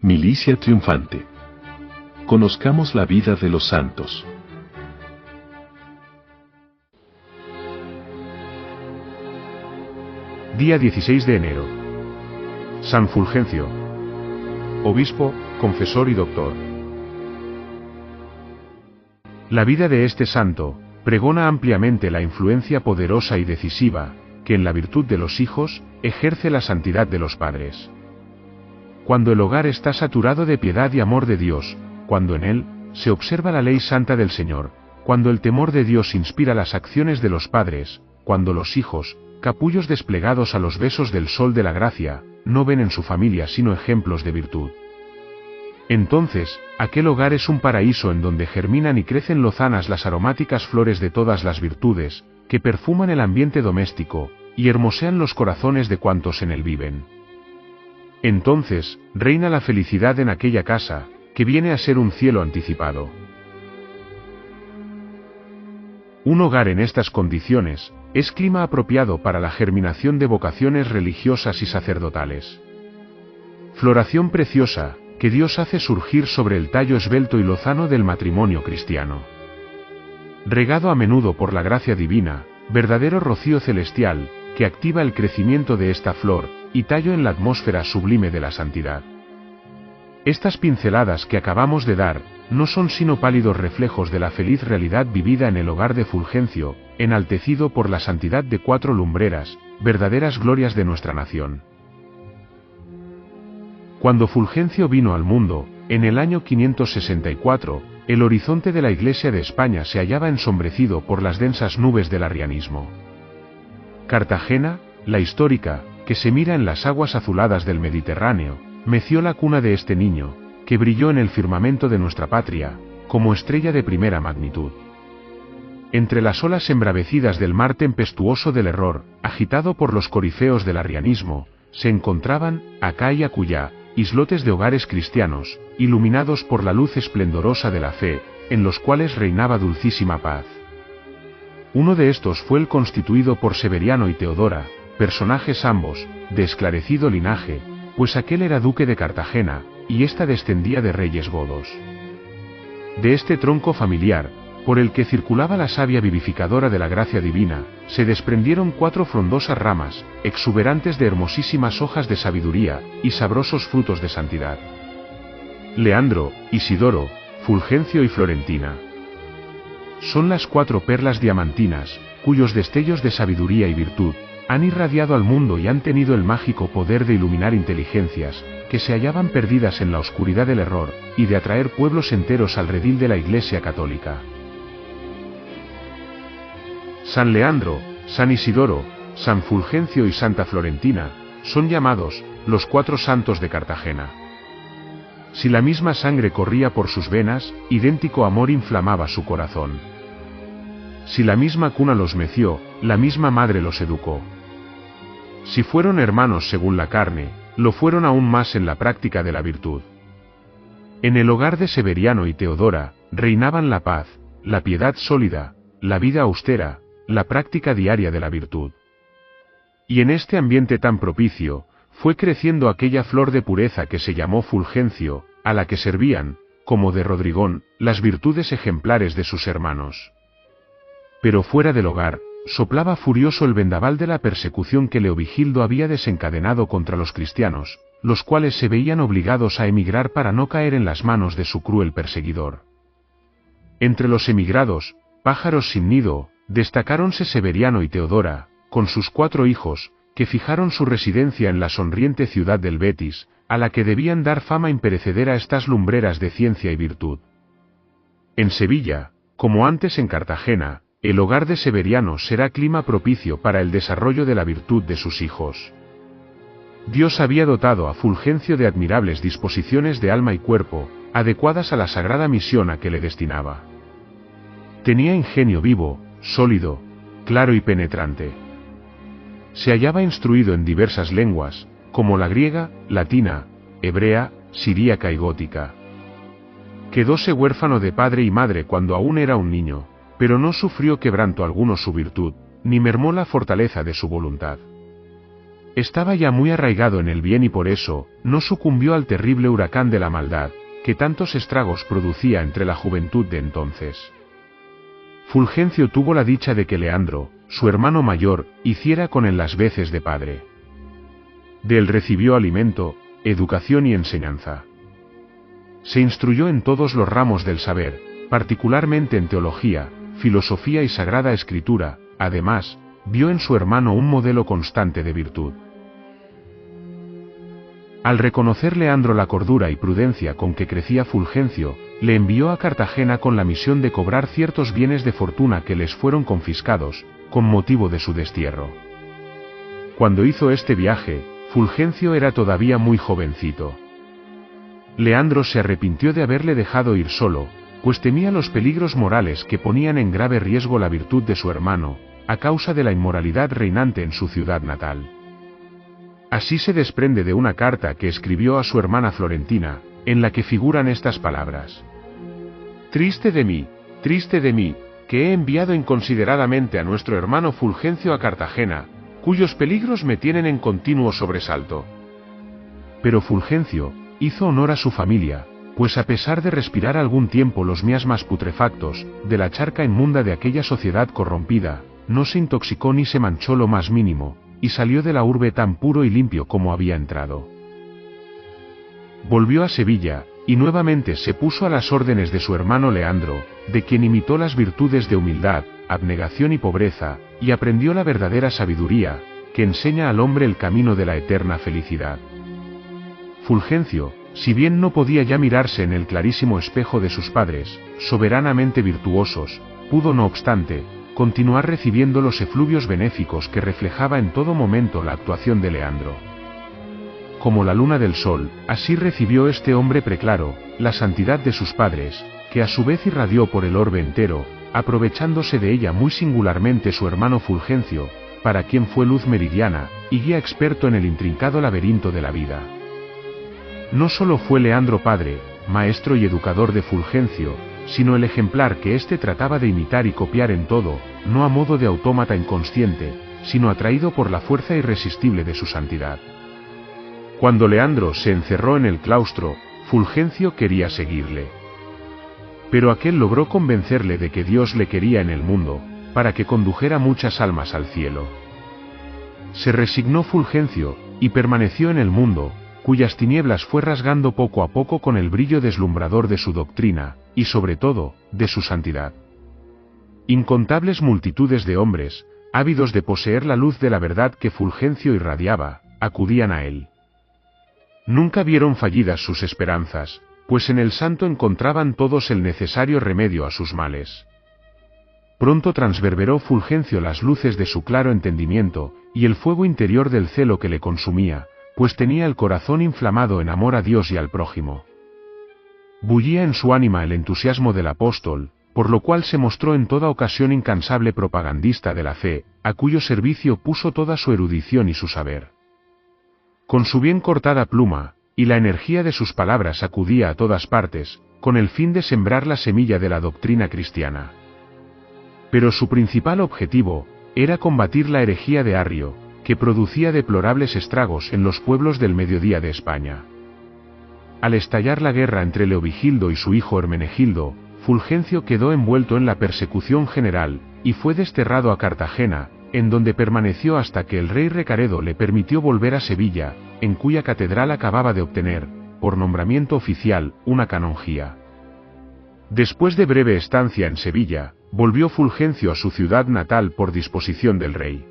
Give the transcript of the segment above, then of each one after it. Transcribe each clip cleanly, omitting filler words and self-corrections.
Milicia triunfante. Conozcamos la vida de los santos. Día 16 de enero. San Fulgencio. Obispo, confesor y doctor. La vida de este santo pregona ampliamente la influencia poderosa y decisiva que en la virtud de los hijos ejerce la santidad de los padres. Cuando el hogar está saturado de piedad y amor de Dios, cuando en él se observa la ley santa del Señor, cuando el temor de Dios inspira las acciones de los padres, cuando los hijos, capullos desplegados a los besos del sol de la gracia, no ven en su familia sino ejemplos de virtud. Entonces, aquel hogar es un paraíso en donde germinan y crecen lozanas las aromáticas flores de todas las virtudes, que perfuman el ambiente doméstico, y hermosean los corazones de cuantos en él viven. Entonces, reina la felicidad en aquella casa, que viene a ser un cielo anticipado. Un hogar en estas condiciones es clima apropiado para la germinación de vocaciones religiosas y sacerdotales. Floración preciosa, que Dios hace surgir sobre el tallo esbelto y lozano del matrimonio cristiano. Regado a menudo por la gracia divina, verdadero rocío celestial, que activa el crecimiento de esta flor y tallo en la atmósfera sublime de la santidad. Estas pinceladas que acabamos de dar no son sino pálidos reflejos de la feliz realidad vivida en el hogar de Fulgencio, enaltecido por la santidad de 4 lumbreras, verdaderas glorias de nuestra nación. Cuando Fulgencio vino al mundo, en el año 564, el horizonte de la Iglesia de España se hallaba ensombrecido por las densas nubes del arrianismo. Cartagena, la histórica, que se mira en las aguas azuladas del Mediterráneo, meció la cuna de este niño, que brilló en el firmamento de nuestra patria, como estrella de primera magnitud. Entre las olas embravecidas del mar tempestuoso del error, agitado por los corifeos del arrianismo, se encontraban, acá y acullá, islotes de hogares cristianos, iluminados por la luz esplendorosa de la fe, en los cuales reinaba dulcísima paz. Uno de estos fue el constituido por Severiano y Teodora, personajes ambos, de esclarecido linaje, pues aquel era duque de Cartagena, y ésta descendía de reyes godos. De este tronco familiar, por el que circulaba la savia vivificadora de la gracia divina, se desprendieron 4 frondosas ramas, exuberantes de hermosísimas hojas de sabiduría, y sabrosos frutos de santidad. Leandro, Isidoro, Fulgencio y Florentina. Son las 4 perlas diamantinas, cuyos destellos de sabiduría y virtud, han irradiado al mundo y han tenido el mágico poder de iluminar inteligencias, que se hallaban perdidas en la oscuridad del error, y de atraer pueblos enteros al redil de la Iglesia católica. San Leandro, San Isidoro, San Fulgencio y Santa Florentina, son llamados, los 4 santos de Cartagena. Si la misma sangre corría por sus venas, idéntico amor inflamaba su corazón. Si la misma cuna los meció, la misma madre los educó. Si fueron hermanos según la carne, lo fueron aún más en la práctica de la virtud. En el hogar de Severiano y Teodora, reinaban la paz, la piedad sólida, la vida austera, la práctica diaria de la virtud. Y en este ambiente tan propicio, fue creciendo aquella flor de pureza que se llamó Fulgencio, a la que servían, como de Rodrigón, las virtudes ejemplares de sus hermanos. Pero fuera del hogar, soplaba furioso el vendaval de la persecución que Leovigildo había desencadenado contra los cristianos, los cuales se veían obligados a emigrar para no caer en las manos de su cruel perseguidor. Entre los emigrados, pájaros sin nido, destacáronse Severiano y Teodora, con sus 4 hijos, que fijaron su residencia en la sonriente ciudad del Betis, a la que debían dar fama imperecedera estas lumbreras de ciencia y virtud. En Sevilla, como antes en Cartagena, el hogar de Severiano será clima propicio para el desarrollo de la virtud de sus hijos. Dios había dotado a Fulgencio de admirables disposiciones de alma y cuerpo, adecuadas a la sagrada misión a que le destinaba. Tenía ingenio vivo, sólido, claro y penetrante. Se hallaba instruido en diversas lenguas, como la griega, latina, hebrea, siríaca y gótica. Quedóse huérfano de padre y madre cuando aún era un niño, pero no sufrió quebranto alguno su virtud, ni mermó la fortaleza de su voluntad. Estaba ya muy arraigado en el bien y por eso, no sucumbió al terrible huracán de la maldad, que tantos estragos producía entre la juventud de entonces. Fulgencio tuvo la dicha de que Leandro, su hermano mayor, hiciera con él las veces de padre. De él recibió alimento, educación y enseñanza. Se instruyó en todos los ramos del saber, particularmente en teología, filosofía y sagrada escritura. Además, vio en su hermano un modelo constante de virtud. Al reconocer Leandro la cordura y prudencia con que crecía Fulgencio, le envió a Cartagena con la misión de cobrar ciertos bienes de fortuna que les fueron confiscados, con motivo de su destierro. Cuando hizo este viaje, Fulgencio era todavía muy jovencito. Leandro se arrepintió de haberle dejado ir solo, pues temía los peligros morales que ponían en grave riesgo la virtud de su hermano, a causa de la inmoralidad reinante en su ciudad natal. Así se desprende de una carta que escribió a su hermana Florentina, en la que figuran estas palabras: triste de mí, que he enviado inconsideradamente a nuestro hermano Fulgencio a Cartagena, cuyos peligros me tienen en continuo sobresalto. Pero Fulgencio hizo honor a su familia, pues a pesar de respirar algún tiempo los miasmas putrefactos de la charca inmunda de aquella sociedad corrompida, no se intoxicó ni se manchó lo más mínimo, y salió de la urbe tan puro y limpio como había entrado. Volvió a Sevilla, y nuevamente se puso a las órdenes de su hermano Leandro, de quien imitó las virtudes de humildad, abnegación y pobreza, y aprendió la verdadera sabiduría, que enseña al hombre el camino de la eterna felicidad. Fulgencio, si bien no podía ya mirarse en el clarísimo espejo de sus padres, soberanamente virtuosos, pudo no obstante, continuar recibiendo los efluvios benéficos que reflejaba en todo momento la actuación de Leandro. Como la luna del sol, así recibió este hombre preclaro, la santidad de sus padres, que a su vez irradió por el orbe entero, aprovechándose de ella muy singularmente su hermano Fulgencio, para quien fue luz meridiana, y guía experto en el intrincado laberinto de la vida. No solo fue Leandro padre, maestro y educador de Fulgencio, sino el ejemplar que éste trataba de imitar y copiar en todo, no a modo de autómata inconsciente, sino atraído por la fuerza irresistible de su santidad. Cuando Leandro se encerró en el claustro, Fulgencio quería seguirle. Pero aquel logró convencerle de que Dios le quería en el mundo, para que condujera muchas almas al cielo. Se resignó Fulgencio, y permaneció en el mundo, cuyas tinieblas fue rasgando poco a poco con el brillo deslumbrador de su doctrina, y sobre todo, de su santidad. Incontables multitudes de hombres, ávidos de poseer la luz de la verdad que Fulgencio irradiaba, acudían a él. Nunca vieron fallidas sus esperanzas, pues en el santo encontraban todos el necesario remedio a sus males. Pronto transverberó Fulgencio las luces de su claro entendimiento, y el fuego interior del celo que le consumía, pues tenía el corazón inflamado en amor a Dios y al prójimo. Bullía en su ánima el entusiasmo del apóstol, por lo cual se mostró en toda ocasión incansable propagandista de la fe, a cuyo servicio puso toda su erudición y su saber. Con su bien cortada pluma, y la energía de sus palabras acudía a todas partes, con el fin de sembrar la semilla de la doctrina cristiana. Pero su principal objetivo era combatir la herejía de Arrio, que producía deplorables estragos en los pueblos del mediodía de España. Al estallar la guerra entre Leovigildo y su hijo Hermenegildo, Fulgencio quedó envuelto en la persecución general, y fue desterrado a Cartagena, en donde permaneció hasta que el rey Recaredo le permitió volver a Sevilla, en cuya catedral acababa de obtener, por nombramiento oficial, una canonjía. Después de breve estancia en Sevilla, volvió Fulgencio a su ciudad natal por disposición del rey.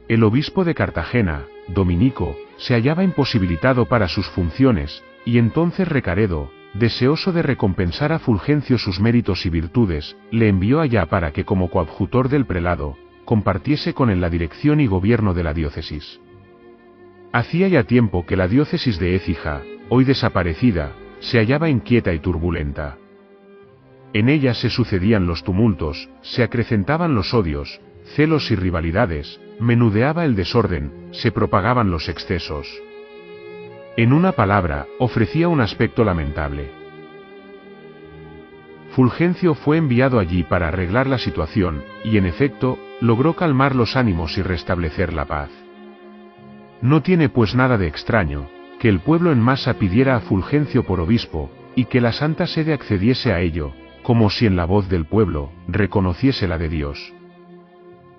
El obispo de Cartagena, Dominico, se hallaba imposibilitado para sus funciones, y entonces Recaredo, deseoso de recompensar a Fulgencio sus méritos y virtudes, le envió allá para que como coadjutor del prelado, compartiese con él la dirección y gobierno de la diócesis. Hacía ya tiempo que la diócesis de Écija, hoy desaparecida, se hallaba inquieta y turbulenta. En ella se sucedían los tumultos, se acrecentaban los odios, celos y rivalidades, menudeaba el desorden, se propagaban los excesos. En una palabra, ofrecía un aspecto lamentable. Fulgencio fue enviado allí para arreglar la situación, y en efecto, logró calmar los ánimos y restablecer la paz. No tiene pues nada de extraño, que el pueblo en masa pidiera a Fulgencio por obispo, y que la Santa Sede accediese a ello, como si en la voz del pueblo, reconociese la de Dios.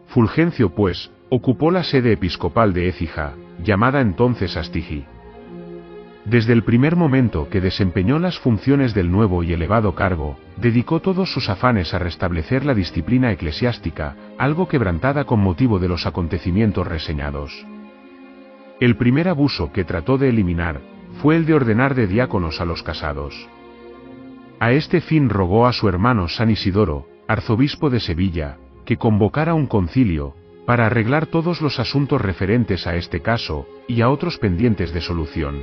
Fulgencio pues, ocupó la sede episcopal de Écija, llamada entonces Astigi. Desde el primer momento que desempeñó las funciones del nuevo y elevado cargo, dedicó todos sus afanes a restablecer la disciplina eclesiástica, algo quebrantada con motivo de los acontecimientos reseñados. El primer abuso que trató de eliminar, fue el de ordenar de diáconos a los casados. A este fin rogó a su hermano San Isidoro, arzobispo de Sevilla, que convocara un concilio, para arreglar todos los asuntos referentes a este caso, y a otros pendientes de solución.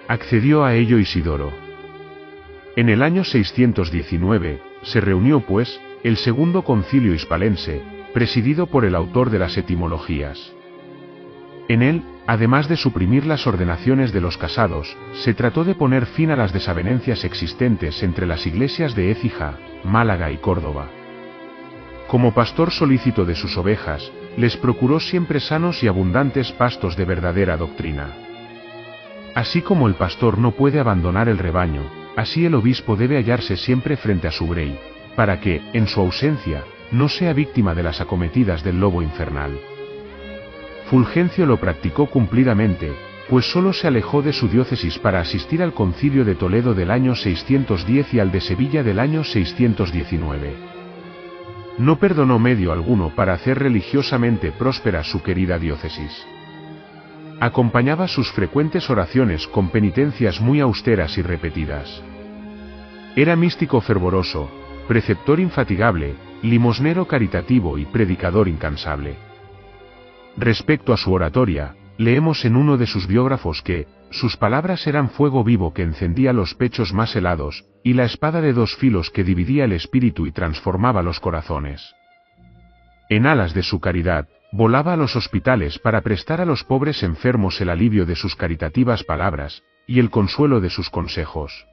Accedió a ello Isidoro. En el año 619, se reunió pues, el segundo concilio hispalense, presidido por el autor de las etimologías. En él, además de suprimir las ordenaciones de los casados, se trató de poner fin a las desavenencias existentes entre las iglesias de Écija, Málaga y Córdoba. Como pastor solícito de sus ovejas, les procuró siempre sanos y abundantes pastos de verdadera doctrina. Así como el pastor no puede abandonar el rebaño, así el obispo debe hallarse siempre frente a su grey, para que, en su ausencia, no sea víctima de las acometidas del lobo infernal. Fulgencio lo practicó cumplidamente, pues solo se alejó de su diócesis para asistir al concilio de Toledo del año 610 y al de Sevilla del año 619. No perdonó medio alguno para hacer religiosamente próspera su querida diócesis. Acompañaba sus frecuentes oraciones con penitencias muy austeras y repetidas. Era místico fervoroso, preceptor infatigable, limosnero caritativo y predicador incansable. Respecto a su oratoria, leemos en uno de sus biógrafos que, sus palabras eran fuego vivo que encendía los pechos más helados, y la espada de dos filos que dividía el espíritu y transformaba los corazones. En alas de su caridad, volaba a los hospitales para prestar a los pobres enfermos el alivio de sus caritativas palabras, y el consuelo de sus consejos.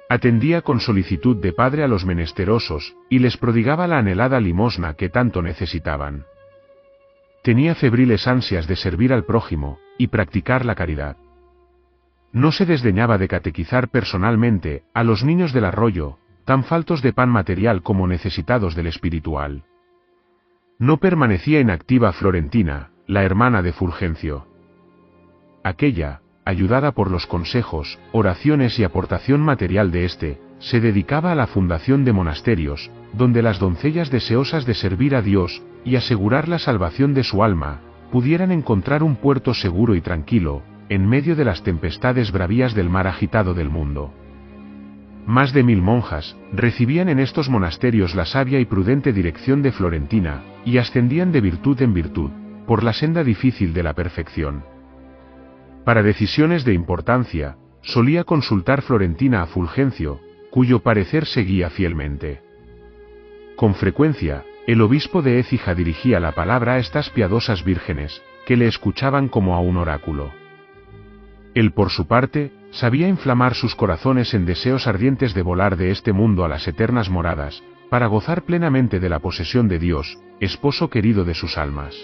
Atendía con solicitud de padre a los menesterosos, y les prodigaba la anhelada limosna que tanto necesitaban. Tenía febriles ansias de servir al prójimo, y practicar la caridad. No se desdeñaba de catequizar personalmente a los niños del arroyo, tan faltos de pan material como necesitados del espiritual. No permanecía inactiva Florentina, la hermana de Fulgencio. Aquella, ayudada por los consejos, oraciones y aportación material de éste, se dedicaba a la fundación de monasterios, donde las doncellas deseosas de servir a Dios, y asegurar la salvación de su alma, pudieran encontrar un puerto seguro y tranquilo, en medio de las tempestades bravías del mar agitado del mundo. Más de 1000 monjas, recibían en estos monasterios la sabia y prudente dirección de Florentina, y ascendían de virtud en virtud, por la senda difícil de la perfección. Para decisiones de importancia, solía consultar Florentina a Fulgencio, cuyo parecer seguía fielmente. Con frecuencia, el obispo de Écija dirigía la palabra a estas piadosas vírgenes, que le escuchaban como a un oráculo. Él por su parte, sabía inflamar sus corazones en deseos ardientes de volar de este mundo a las eternas moradas, para gozar plenamente de la posesión de Dios, esposo querido de sus almas.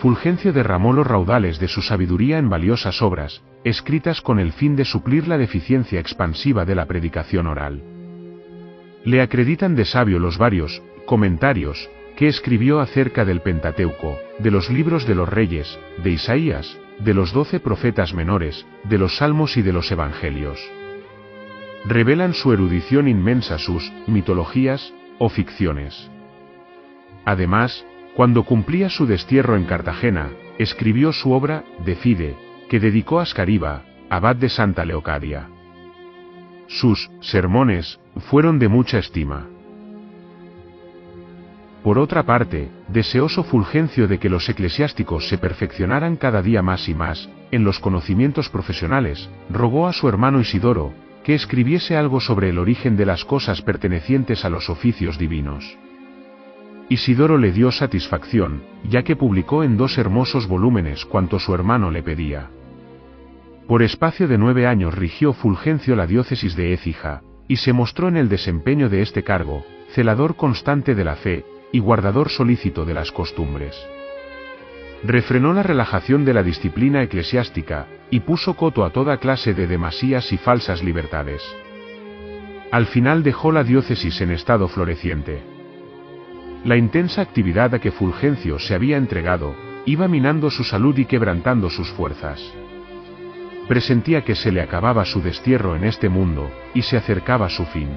Fulgencio derramó los raudales de su sabiduría en valiosas obras, escritas con el fin de suplir la deficiencia expansiva de la predicación oral. Le acreditan de sabio los varios comentarios que escribió acerca del Pentateuco, de los libros de los reyes, de Isaías, de los 12 profetas menores, de los salmos y de los evangelios. Revelan su erudición inmensa sus mitologías o ficciones. Además, cuando cumplía su destierro en Cartagena, escribió su obra De Fide, que dedicó a Ascariba, abad de Santa Leocadia. Sus sermones fueron de mucha estima. Por otra parte, deseoso Fulgencio de que los eclesiásticos se perfeccionaran cada día más y más, en los conocimientos profesionales, rogó a su hermano Isidoro, que escribiese algo sobre el origen de las cosas pertenecientes a los oficios divinos. Isidoro le dio satisfacción, ya que publicó en 2 hermosos volúmenes cuanto su hermano le pedía. Por espacio de 9 años rigió Fulgencio la diócesis de Écija, y se mostró en el desempeño de este cargo, celador constante de la fe, y guardador solícito de las costumbres. refrenó la relajación de la disciplina eclesiástica, y puso coto a toda clase de demasías y falsas libertades. Al final dejó la diócesis en estado floreciente. La intensa actividad a que Fulgencio se había entregado, iba minando su salud y quebrantando sus fuerzas. Presentía que se le acababa su destierro en este mundo, y se acercaba su fin.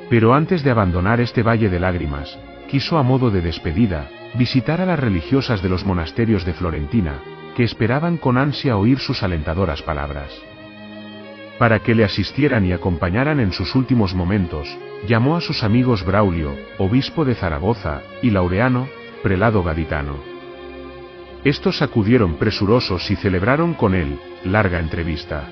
Pero antes de abandonar este valle de lágrimas, quiso a modo de despedida, visitar a las religiosas de los monasterios de Florentina, que esperaban con ansia oír sus alentadoras palabras. Para que le asistieran y acompañaran en sus últimos momentos, llamó a sus amigos Braulio, obispo de Zaragoza, y Laureano, prelado gaditano. Estos acudieron presurosos y celebraron con él larga entrevista.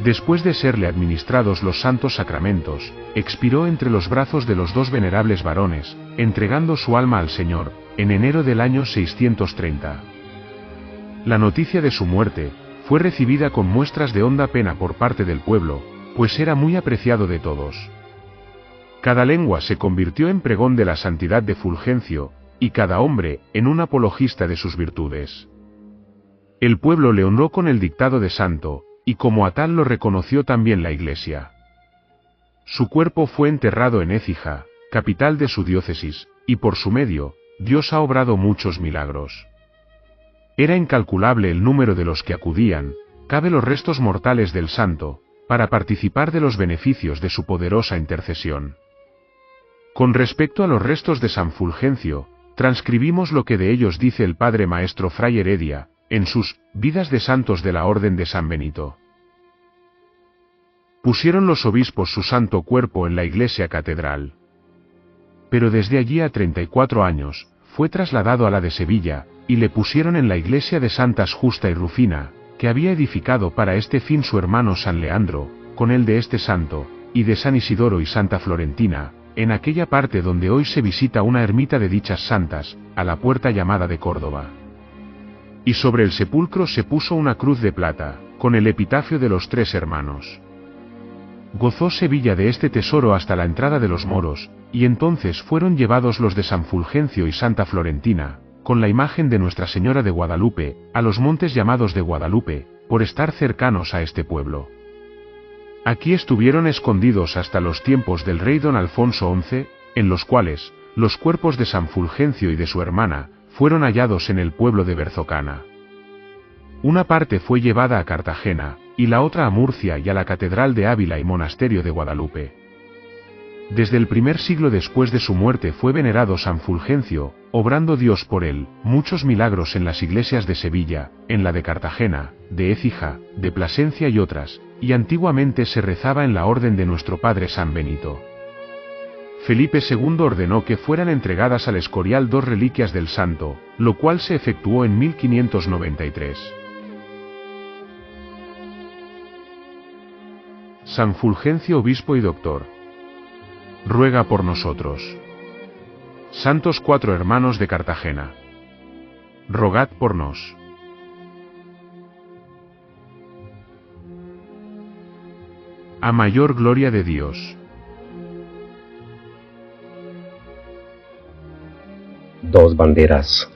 Después de serle administrados los santos sacramentos, expiró entre los brazos de los dos venerables varones, entregando su alma al Señor, en enero del año 630. La noticia de su muerte fue recibida con muestras de honda pena por parte del pueblo, pues era muy apreciado de todos. Cada lengua se convirtió en pregón de la santidad de Fulgencio, y cada hombre en un apologista de sus virtudes. El pueblo le honró con el dictado de santo, y como a tal lo reconoció también la Iglesia. Su cuerpo fue enterrado en Écija, capital de su diócesis, y por su medio, Dios ha obrado muchos milagros. Era incalculable el número de los que acudían, cabe los restos mortales del santo, para participar de los beneficios de su poderosa intercesión. Con respecto a los restos de San Fulgencio, transcribimos lo que de ellos dice el padre maestro Fray Heredia, en sus Vidas de Santos de la Orden de San Benito. Pusieron los obispos su santo cuerpo en la iglesia catedral. Pero desde allí a 34 años, fue trasladado a la de Sevilla, y le pusieron en la iglesia de Santas Justa y Rufina, que había edificado para este fin su hermano San Leandro, con el de este santo, y de San Isidoro y Santa Florentina, en aquella parte donde hoy se visita una ermita de dichas santas, a la puerta llamada de Córdoba. Y sobre el sepulcro se puso una cruz de plata, con el epitafio de los tres hermanos. Gozó Sevilla de este tesoro hasta la entrada de los moros, y entonces fueron llevados los de San Fulgencio y Santa Florentina, con la imagen de Nuestra Señora de Guadalupe, a los montes llamados de Guadalupe, por estar cercanos a este pueblo. Aquí estuvieron escondidos hasta los tiempos del rey don Alfonso XI, en los cuales, los cuerpos de San Fulgencio y de su hermana, fueron hallados en el pueblo de Berzocana. Una parte fue llevada a Cartagena, y la otra a Murcia y a la Catedral de Ávila y Monasterio de Guadalupe. Desde el primer siglo después de su muerte fue venerado San Fulgencio, obrando Dios por él muchos milagros en las iglesias de Sevilla, en la de Cartagena, de Écija, de Plasencia y otras, y antiguamente se rezaba en la orden de nuestro Padre San Benito. Felipe II ordenó que fueran entregadas al Escorial dos reliquias del santo, lo cual se efectuó en 1593. San Fulgencio obispo y doctor, ruega por nosotros. Santos cuatro hermanos de Cartagena, rogad por nos. A mayor gloria de Dios. Dos banderas.